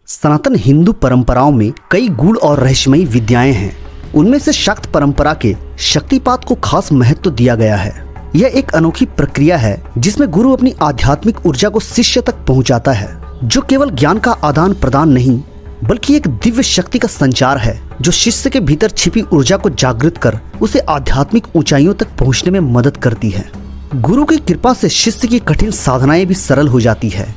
सनातन हिंदू परंपराओं में कई गूढ़ और रहस्यमयी विद्याएं हैं। उनमें से शाक्त परंपरा के शक्तिपात को खास महत्व दिया गया है। यह एक अनोखी प्रक्रिया है जिसमें गुरु अपनी आध्यात्मिक ऊर्जा को शिष्य तक पहुंचाता है, जो केवल ज्ञान का आदान प्रदान नहीं बल्कि एक दिव्य शक्ति का संचार है जो शिष्य के भीतर छिपी ऊर्जा को जागृत कर उसे आध्यात्मिक ऊंचाइयों तक पहुंचने में मदद करती है। गुरु की कृपा से शिष्य की कठिन साधनाएं भी सरल हो जाती है।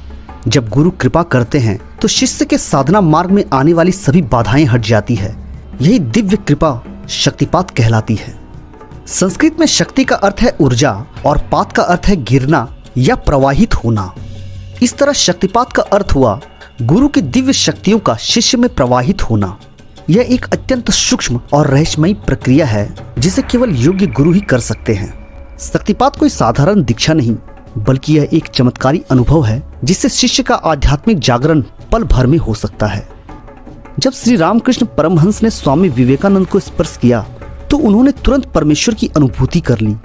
जब गुरु कृपा करते हैं तो शिष्य के साधना मार्ग में आने वाली सभी बाधाएं हट जाती है। यही दिव्य कृपा शक्तिपात कहलाती है। संस्कृत में शक्ति का अर्थ है ऊर्जा और पात का अर्थ है गिरना या प्रवाहित होना। इस तरह शक्तिपात का अर्थ हुआ गुरु की दिव्य शक्तियों का शिष्य में प्रवाहित होना। यह एक अत्यंत सूक्ष्म और रहस्यमयी प्रक्रिया है जिसे केवल योग्य गुरु ही कर सकते हैं। शक्तिपात कोई साधारण दीक्षा नहीं बल्कि यह एक चमत्कारी अनुभव है जिससे शिष्य का आध्यात्मिक जागरण पल भर में हो सकता है। जब श्री रामकृष्ण परमहंस ने स्वामी विवेकानंद को स्पर्श किया तो उन्होंने तुरंत परमेश्वर की अनुभूति कर ली।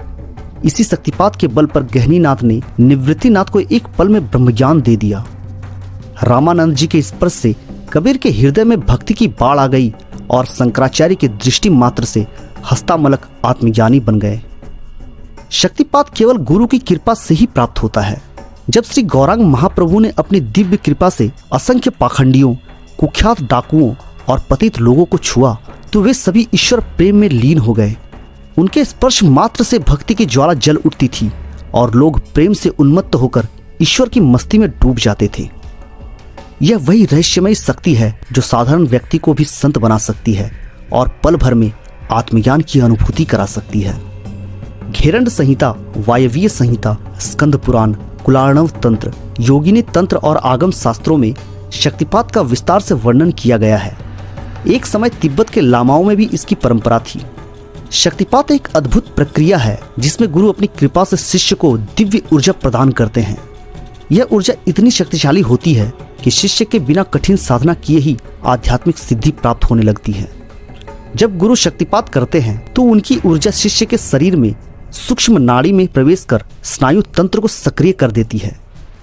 इसी शक्तिपात के बल पर गहनीनाथ ने निवृत्तिनाथ को एक पल में ब्रह्मज्ञान दे दिया। रामानंद जी के स्पर्श से कबीर के हृदय में भक्ति की बाढ़ आ गई और शंकराचार्य की दृष्टि मात्र से हस्तामलक आत्मज्ञानी बन गए। शक्तिपात केवल गुरु की कृपा से ही प्राप्त होता है। जब श्री गौरांग महाप्रभु ने अपनी दिव्य कृपा से असंख्य पाखंडियों, कुख्यात डाकुओं और पतित लोगों को छुआ तो वे सभी ईश्वर प्रेम में लीन हो गए। उनके स्पर्श मात्र से भक्ति की ज्वाला जल उठती थी और लोग प्रेम से उन्मत्त होकर ईश्वर की मस्ती में डूब जाते थे। यह वही रहस्यमयी शक्ति है जो साधारण व्यक्ति को भी संत बना सकती है और पल भर में आत्मज्ञान की अनुभूति करा सकती है। घेरंड संहिता, वायवीय संहिता, स्कंद पुराण, कुलार्णव तंत्र, योगिनी तंत्र और आगम शास्त्रों में शक्तिपात का विस्तार से वर्णन किया गया है। एक समय तिब्बत के लामाओं में भी इसकी परंपरा थी। शक्तिपात एक अद्भुत प्रक्रिया है जिसमें गुरु अपनी कृपा से शिष्य को दिव्य ऊर्जा प्रदान करते हैं। यह ऊर्जा इतनी शक्तिशाली होती है कि शिष्य के बिना कठिन साधना किए ही आध्यात्मिक सिद्धि प्राप्त होने लगती है। जब गुरु शक्तिपात करते हैं तो उनकी ऊर्जा शिष्य के शरीर में सूक्ष्म नाड़ी में प्रवेश कर स्नायु तंत्र को सक्रिय कर देती है।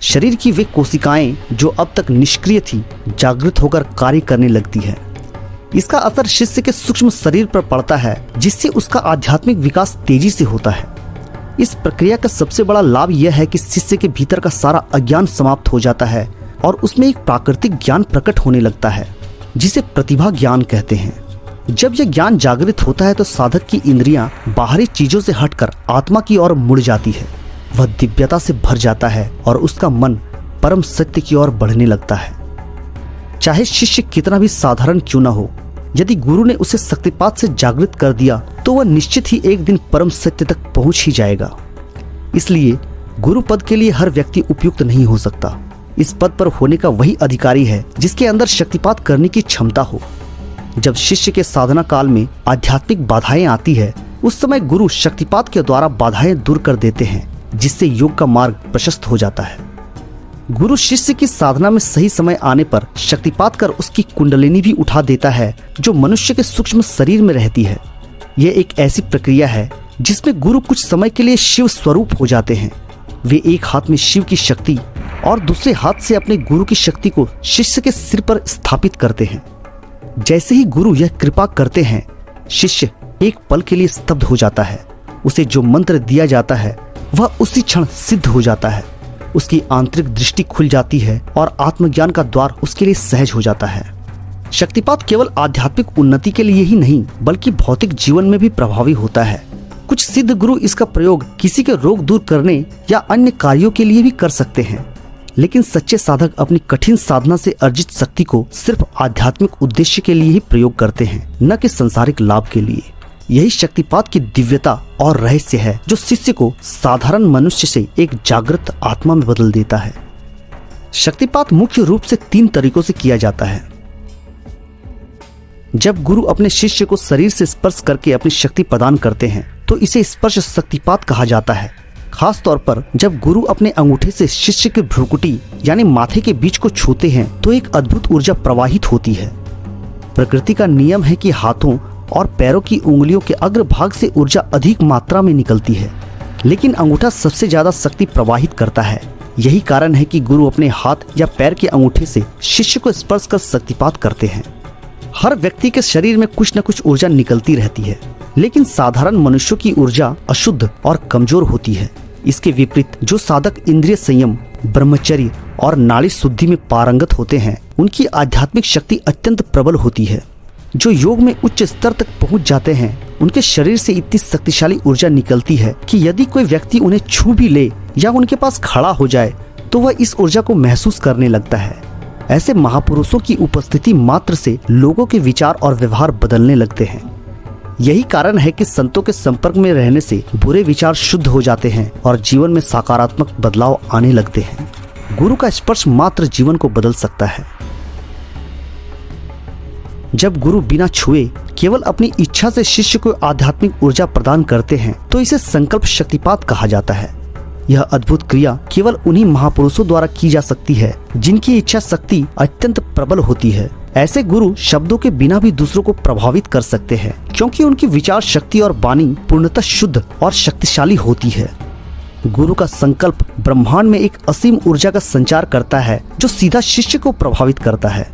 शरीर की वे कोशिकाएं जो अब तक निष्क्रिय थी जागृत होकर कार्य करने लगती है। इसका असर शिष्य के सूक्ष्म शरीर पर पड़ता है जिससे उसका आध्यात्मिक विकास तेजी से होता है। इस प्रक्रिया का सबसे बड़ा लाभ यह है कि शिष्य के भीतर का सारा अज्ञान समाप्त हो जाता है और उसमें एक प्राकृतिक ज्ञान प्रकट होने लगता है जिसे प्रतिभा ज्ञान कहते हैं। जब यह ज्ञान जागृत होता है तो साधक की इंद्रियां बाहरी चीजों से हटकर आत्मा की ओर मुड़ जाती है। वह दिव्यता से भर जाता है और उसका मन परम सत्य की ओर बढ़ने लगता है। चाहे शिष्य कितना भी साधारण क्यों न हो, यदि गुरु ने उसे शक्तिपात से जागृत कर दिया तो वह निश्चित ही एक दिन परम सत्य तक पहुंच ही जाएगा। इसलिए गुरु पद के लिए हर व्यक्ति उपयुक्त नहीं हो सकता। इस पद पर होने का वही अधिकारी है जिसके अंदर शक्तिपात करने की क्षमता हो। जब शिष्य के साधना काल में आध्यात्मिक बाधाएं आती है उस समय गुरु शक्तिपात के द्वारा बाधाएं दूर कर देते हैं जिससे योग का मार्ग प्रशस्त हो जाता है। गुरु शिष्य की साधना में सही समय आने पर शक्तिपात कर उसकी कुंडलिनी भी उठा देता है जो मनुष्य के सूक्ष्म शरीर में रहती है। यह एक ऐसी प्रक्रिया है जिसमें गुरु कुछ समय के लिए शिव स्वरूप हो जाते हैं। वे एक हाथ में शिव की शक्ति और दूसरे हाथ से अपने गुरु की शक्ति को शिष्य के सिर पर स्थापित करते हैं। जैसे ही गुरु यह कृपा करते हैं शिष्य एक पल के लिए स्तब्ध हो जाता है। उसे जो मंत्र दिया जाता है वह उसी क्षण सिद्ध हो जाता है। उसकी आंतरिक दृष्टि खुल जाती है और आत्मज्ञान का द्वार उसके लिए सहज हो जाता है। शक्तिपात केवल आध्यात्मिक उन्नति के लिए ही नहीं बल्कि भौतिक जीवन में भी प्रभावी होता है। कुछ सिद्ध गुरु इसका प्रयोग किसी के रोग दूर करने या अन्य कार्यों के लिए भी कर सकते हैं, लेकिन सच्चे साधक अपनी कठिन साधना से अर्जित शक्ति को सिर्फ आध्यात्मिक उद्देश्य के लिए ही प्रयोग करते हैं, न कि सांसारिक लाभ के लिए। यही शक्तिपात की दिव्यता और रहस्य है जो शिष्य को साधारण मनुष्य से एक जागृत आत्मा में बदल देता है। शक्तिपात मुख्य रूप से 3 तरीकों से किया जाता है। जब गुरु अपने शिष्य को शरीर से स्पर्श करके अपनी शक्ति प्रदान करते हैं तो इसे स्पर्श शक्तिपात कहा जाता है। खास तौर पर जब गुरु अपने अंगूठे से शिष्य के भ्रुकुटी यानी माथे के बीच को छूते हैं तो एक अद्भुत ऊर्जा प्रवाहित होती है। प्रकृति का नियम है कि हाथों और पैरों की उंगलियों के अग्रभाग से ऊर्जा अधिक मात्रा में निकलती है, लेकिन अंगूठा सबसे ज्यादा शक्ति प्रवाहित करता है। यही कारण है कि गुरु अपने हाथ या पैर के अंगूठे से शिष्य को स्पर्श कर शक्तिपात करते हैं। हर व्यक्ति के शरीर में कुछ न कुछ ऊर्जा निकलती रहती है, लेकिन साधारण मनुष्यों की ऊर्जा अशुद्ध और कमजोर होती है। इसके विपरीत जो साधक इंद्रिय संयम, ब्रह्मचर्य और नाड़ी शुद्धि में पारंगत होते हैं, उनकी आध्यात्मिक शक्ति अत्यंत प्रबल होती है। जो योग में उच्च स्तर तक पहुंच जाते हैं, उनके शरीर से इतनी शक्तिशाली ऊर्जा निकलती है कि यदि कोई व्यक्ति उन्हें छू भी ले या उनके पास खड़ा हो जाए तो वह इस ऊर्जा को महसूस करने लगता है। ऐसे महापुरुषों की उपस्थिति मात्र से लोगों के विचार और व्यवहार बदलने लगते हैं। यही कारण है कि संतों के संपर्क में रहने से बुरे विचार शुद्ध हो जाते हैं और जीवन में सकारात्मक बदलाव आने लगते हैं। गुरु का स्पर्श मात्र जीवन को बदल सकता है। जब गुरु बिना छुए केवल अपनी इच्छा से शिष्य को आध्यात्मिक ऊर्जा प्रदान करते हैं तो इसे संकल्प शक्तिपात कहा जाता है। यह अद्भुत क्रिया केवल उन्हीं महापुरुषों द्वारा की जा सकती है जिनकी इच्छा शक्ति अत्यंत प्रबल होती है। ऐसे गुरु शब्दों के बिना भी दूसरों को प्रभावित कर सकते हैं, क्योंकि उनकी विचार शक्ति और वाणी पूर्णतः शुद्ध और शक्तिशाली होती है। गुरु का संकल्प ब्रह्मांड में एक असीम ऊर्जा का संचार करता है जो सीधा शिष्य को प्रभावित करता है।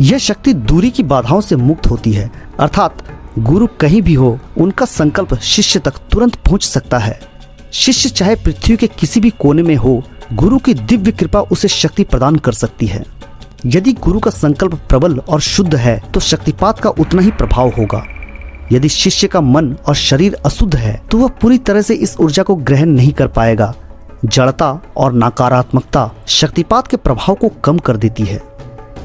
यह शक्ति दूरी की बाधाओं से मुक्त होती है, अर्थात गुरु कहीं भी हो, उनका संकल्प शिष्य तक तुरंत पहुंच सकता है। शिष्य चाहे पृथ्वी के किसी भी कोने में हो, गुरु की दिव्य कृपा उसे शक्ति प्रदान कर सकती है। यदि गुरु का संकल्प प्रबल और शुद्ध है तो शक्तिपात का उतना ही प्रभाव होगा। यदि शिष्य का मन और शरीर अशुद्ध है तो वह पूरी तरह से इस ऊर्जा को ग्रहण नहीं कर पाएगा। जड़ता और नकारात्मकता शक्तिपात के प्रभाव को कम कर देती है।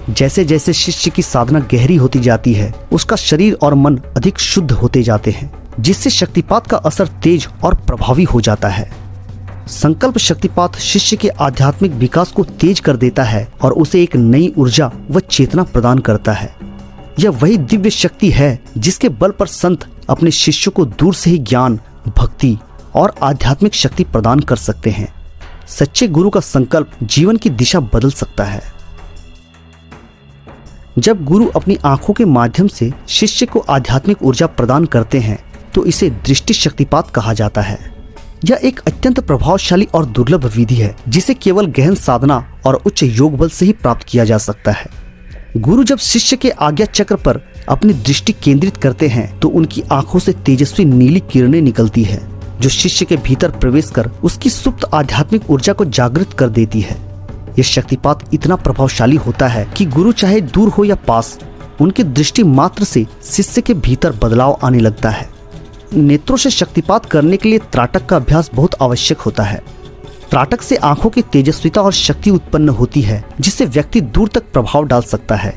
जैसे जैसे शिष्य की साधना गहरी होती जाती है, उसका शरीर और मन अधिक शुद्ध होते जाते हैं, जिससे शक्तिपात का असर तेज और प्रभावी हो जाता है। संकल्प शक्तिपात शिष्य के आध्यात्मिक विकास को तेज कर देता है और उसे एक नई ऊर्जा व चेतना प्रदान करता है। यह वही दिव्य शक्ति है जिसके बल पर संत अपने शिष्यों को दूर से ही ज्ञान, भक्ति और आध्यात्मिक शक्ति प्रदान कर सकते हैं। सच्चे गुरु का संकल्प जीवन की दिशा बदल सकता है। जब गुरु अपनी आंखों के माध्यम से शिष्य को आध्यात्मिक ऊर्जा प्रदान करते हैं तो इसे दृष्टि शक्तिपात कहा जाता है। यह एक अत्यंत प्रभावशाली और दुर्लभ विधि है जिसे केवल गहन साधना और उच्च योग बल से ही प्राप्त किया जा सकता है। गुरु जब शिष्य के आज्ञा चक्र पर अपनी दृष्टि केंद्रित करते हैं तो उनकी आंखों से तेजस्वी नीली किरणें निकलती है जो शिष्य के भीतर प्रवेश कर उसकी सुप्त आध्यात्मिक ऊर्जा को जागृत कर देती है। यह शक्तिपात इतना प्रभावशाली होता है कि गुरु चाहे दूर हो या पास, उनकी दृष्टि मात्र से शिष्य के भीतर बदलाव आने लगता है। नेत्रों से शक्तिपात करने के लिए त्राटक का अभ्यास बहुत आवश्यक होता है। त्राटक से आंखों की तेजस्विता और शक्ति उत्पन्न होती है जिससे व्यक्ति दूर तक प्रभाव डाल सकता है।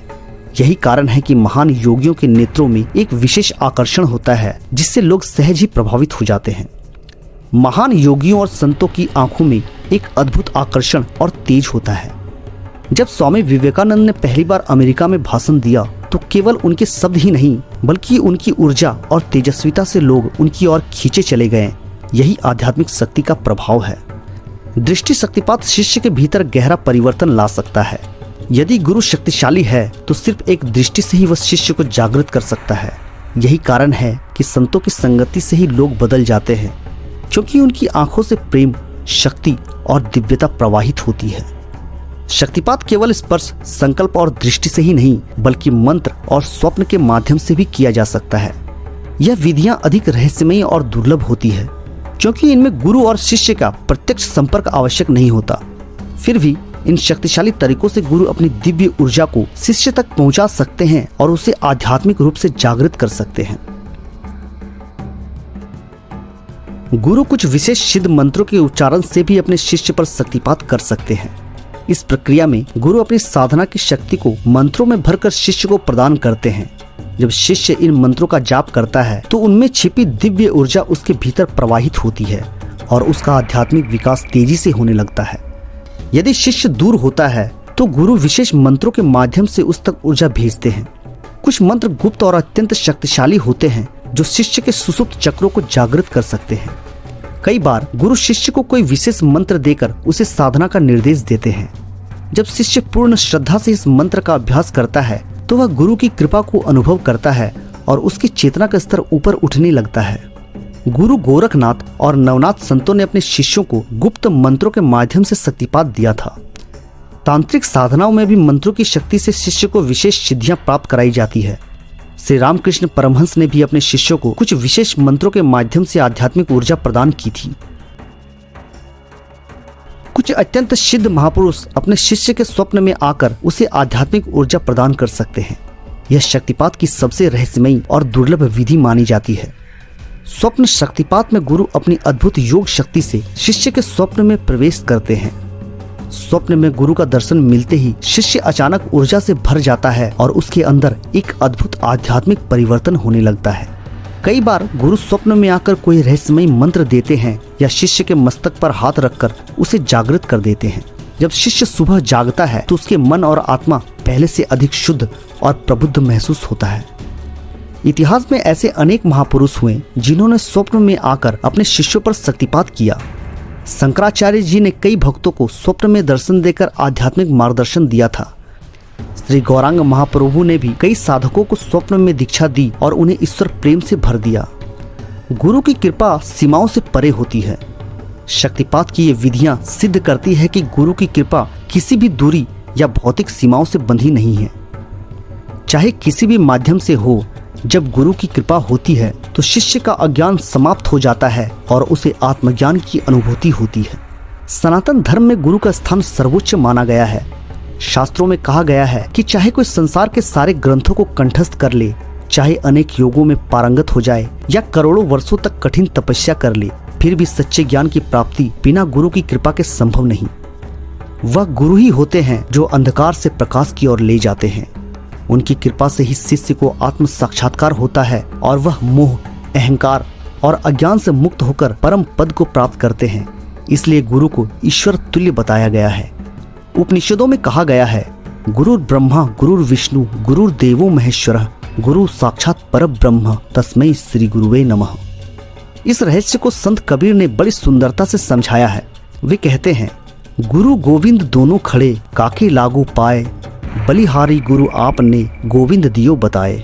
यही कारण है कि महान योगियों के नेत्रों में एक विशेष आकर्षण होता है जिससे लोग सहज ही प्रभावित हो जाते हैं। महान योगियों और संतों की आंखों में एक अद्भुत आकर्षण और तेज होता है। जब स्वामी विवेकानंद ने पहली बार अमेरिका में भाषण दिया तो केवल उनके शब्द ही नहीं बल्कि उनकी ऊर्जा और तेजस्विता से लोग उनकी ओर खींचे चले गए। यही आध्यात्मिक शक्ति का प्रभाव है। दृष्टि शक्तिपात शिष्य के भीतर गहरा परिवर्तन ला सकता है। यदि गुरु शक्तिशाली है तो सिर्फ एक दृष्टि से ही वह शिष्य को जागृत कर सकता है। यही कारण है कि संतों की संगति से ही लोग बदल जाते हैं, क्योंकि उनकी आंखों से प्रेम, शक्ति और दिव्यता प्रवाहित होती है। शक्तिपात केवल स्पर्श, संकल्प और दृष्टि से ही नहीं बल्कि मंत्र और स्वप्न के माध्यम से भी किया जा सकता है। यह विधियां अधिक रहस्यमयी और दुर्लभ होती है क्योंकि इनमें गुरु और शिष्य का प्रत्यक्ष संपर्क आवश्यक नहीं होता। फिर भी इन शक्तिशाली तरीकों से गुरु अपनी दिव्य ऊर्जा को शिष्य तक पहुंचा सकते हैं और उसे आध्यात्मिक रूप से जागृत कर सकते हैं। गुरु कुछ विशेष सिद्ध मंत्रों के उच्चारण से भी अपने शिष्य पर शक्तिपात कर सकते हैं। इस प्रक्रिया में गुरु अपनी साधना की शक्ति को मंत्रों में भरकर शिष्य को प्रदान करते हैं। जब शिष्य इन मंत्रों का जाप करता है तो उनमें छिपी दिव्य ऊर्जा उसके भीतर प्रवाहित होती है और उसका आध्यात्मिक विकास तेजी से होने लगता है। यदि शिष्य दूर होता है तो गुरु विशेष मंत्रों के माध्यम से उस तक ऊर्जा भेजते हैं। कुछ मंत्र गुप्त और अत्यंत शक्तिशाली होते हैं जो शिष्य के सुसुप्त चक्रों को जागृत कर सकते हैं। कई बार गुरु शिष्य को कोई विशेष मंत्र देकर उसे साधना का निर्देश देते हैं। जब शिष्य पूर्ण श्रद्धा से इस मंत्र का अभ्यास करता है तो वह गुरु की कृपा को अनुभव करता है और उसकी चेतना का स्तर ऊपर उठने लगता है। गुरु गोरखनाथ और नवनाथ संतों ने अपने शिष्यों को गुप्त मंत्रों के माध्यम से शक्तिपात दिया था। तांत्रिक साधनाओं में भी मंत्रों की शक्ति से शिष्य को विशेष सिद्धियां प्राप्त कराई जाती है। श्री रामकृष्ण परमहंस ने भी अपने शिष्यों को कुछ विशेष मंत्रों के माध्यम से आध्यात्मिक ऊर्जा प्रदान की थी। कुछ अत्यंत सिद्ध महापुरुष अपने शिष्य के स्वप्न में आकर उसे आध्यात्मिक ऊर्जा प्रदान कर सकते हैं। यह शक्तिपात की सबसे रहस्यमयी और दुर्लभ विधि मानी जाती है। स्वप्न शक्तिपात में गुरु अपनी अद्भुत योग शक्ति से शिष्य के स्वप्न में प्रवेश करते हैं। स्वप्न में गुरु का दर्शन मिलते ही शिष्य अचानक ऊर्जा से भर जाता है और उसके अंदर एक अद्भुत आध्यात्मिक परिवर्तन होने लगता है। कई बार गुरु स्वप्न में आकर कोई रहस्यमयी मंत्र देते हैं या शिष्य के मस्तक पर हाथ रखकर उसे जागृत कर देते हैं। जब शिष्य सुबह जागता है तो उसके मन और आत्मा पहले से अधिक शुद्ध और प्रबुद्ध महसूस होता है। इतिहास में ऐसे अनेक महापुरुष हुए जिन्होंने स्वप्न में आकर अपने शिष्यों पर शक्तिपात किया। शंकराचार्य जी ने कई भक्तों को स्वप्न में दर्शन देकर आध्यात्मिक मार्गदर्शन दिया था। श्री गौरांग महाप्रभु ने भी कई साधकों को स्वप्न में दीक्षा दी और उन्हें ईश्वर प्रेम से भर दिया। गुरु की कृपा सीमाओं से परे होती है। शक्तिपात की ये विधियां सिद्ध करती है कि गुरु की कृपा किसी भी दूरी या भौतिक सीमाओं से बंधी नहीं है। चाहे किसी भी माध्यम से हो, जब गुरु की कृपा होती है तो शिष्य का अज्ञान समाप्त हो जाता है और उसे आत्मज्ञान की अनुभूति होती है। सनातन धर्म में गुरु का स्थान सर्वोच्च माना गया है। शास्त्रों में कहा गया है कि चाहे कोई संसार के सारे ग्रंथों को कंठस्थ कर ले, चाहे अनेक योगों में पारंगत हो जाए या करोड़ों वर्षों तक कठिन तपस्या कर ले, फिर भी सच्चे ज्ञान की प्राप्ति बिना गुरु की कृपा के संभव नहीं। वह गुरु ही होते हैं जो अंधकार से प्रकाश की ओर ले जाते हैं। उनकी कृपा से ही शिष्य को आत्म साक्षात्कार होता है और वह मोह, अहंकार और अज्ञान से मुक्त होकर परम पद को प्राप्त करते हैं। इसलिए गुरु को ईश्वर तुल्य बताया गया है। उपनिषदों में कहा गया है, गुरुर ब्रह्मा गुरुर विष्णु गुरुर देवो महेश्वरः गुरु साक्षात परब्रह्म तस्मै श्री गुरुवे नमः। इस रहस्य को संत कबीर ने बड़ी सुंदरता से समझाया है। वे कहते हैं, गुरु गोविंद दोनों खड़े काके लागू पाए, बलिहारी गुरु आपने गोविंद दियो बताए।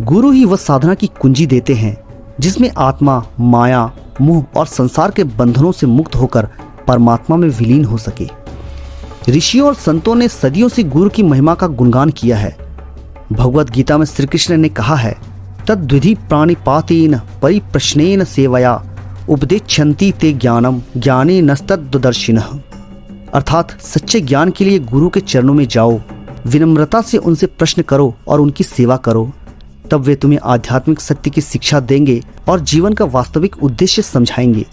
गुरु ही वह साधना की कुंजी देते हैं जिसमें आत्मा माया, मोह और संसार के बंधनों से मुक्त होकर परमात्मा में विलीन हो सके। ऋषियों और संतों ने सदियों से गुरु की महिमा का गुणगान किया है। भगवत गीता में श्री कृष्ण ने कहा है, तद्विधि प्राणिपातेन परिप्रश्नेन सेवया उपदेच्छन्ति ते ज्ञानम ज्ञाने नस्तद्दर्शिनः। अर्थात सच्चे ज्ञान के लिए गुरु के चरणों में जाओ, विनम्रता से उनसे प्रश्न करो और उनकी सेवा करो, तब वे तुम्हें आध्यात्मिक सत्य की शिक्षा देंगे और जीवन का वास्तविक उद्देश्य समझाएंगे।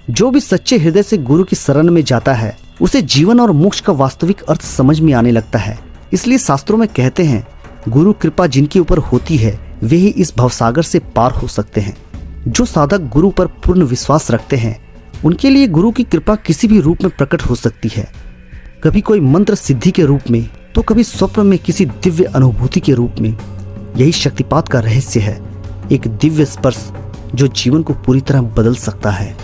जो भी सच्चे हृदय से गुरु की शरण में जाता है उसे जीवन और मोक्ष का वास्तविक अर्थ समझ में आने लगता है। इसलिए शास्त्रों में कहते हैं, गुरु कृपा जिनके ऊपर होती है वे ही इस भवसागर से पार हो सकते हैं। जो साधक गुरु पर पूर्ण विश्वास रखते हैं उनके लिए गुरु की कृपा किसी भी रूप में प्रकट हो सकती है। कभी कोई मंत्र सिद्धि के रूप में, तो कभी स्वप्न में किसी दिव्य अनुभूति के रूप में। यही शक्तिपात का रहस्य है, एक दिव्य स्पर्श जो जीवन को पूरी तरह बदल सकता है।